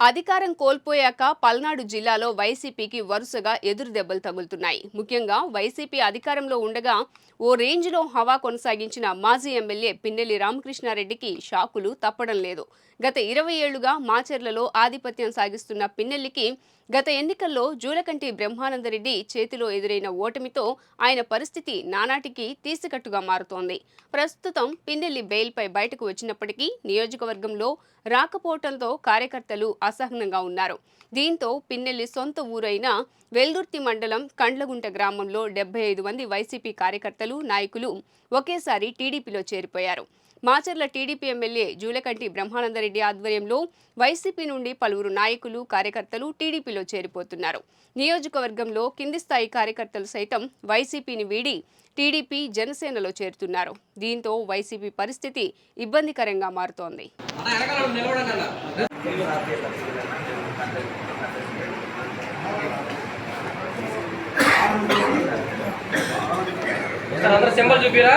అధికారం కోల్పోయాక పల్నాడు జిల్లాలో వైసీపీకి వరుసగా ఎదురు దెబ్బలు తగులుతున్నాయి. ముఖ్యంగా వైసీపీ అధికారంలో ఉండగా ఓ రేంజ్లో హవా కొనసాగించిన మాజీ ఎమ్మెల్యే పిన్నెల్లి రామకృష్ణారెడ్డికి షాకులు తప్పడం లేదు. గత 20 ఏళ్లుగా మాచర్లలో ఆధిపత్యం సాగిస్తున్న పిన్నెల్లికి గత ఎన్నికల్లో జూలకంటి బ్రహ్మానందరెడ్డి చేతిలో ఎదురైన ఓటమితో ఆయన పరిస్థితి నానాటికి తీసికట్టుగా మారుతోంది. ప్రస్తుతం పిన్నెల్లి బెయిల్పై బయటకు వచ్చినప్పటికీ నియోజకవర్గంలో రాకపోవడంతో కార్యకర్తలు అసహనంగా ఉన్నారు. దీంతో పిన్నెల్లి సొంత ఊరైన వెల్దుర్తి మండలం కండ్లగుంట గ్రామంలో 75 మంది వైసీపీ కార్యకర్తలు, నాయకులు ఒకేసారి టీడీపీలో చేరిపోయారు. మాచర్ల టీడీపీ ఎమ్మెల్యే జూలకంటి బ్రహ్మానందరెడ్డి ఆధ్వర్యంలో వైసీపీ నుండి పలువురు నాయకులు, కార్యకర్తలు టీడీపీలో చేరిపోతున్నారు. నియోజకవర్గంలో కింది స్థాయి కార్యకర్తలు సైతం వైసీపీని వీడి టీడీపీ, జనసేనలో చేరుతున్నారు. దీంతో వైసీపీ పరిస్థితి ఇబ్బందికరంగా మారుతోంది. సింబల్ చూపిరా.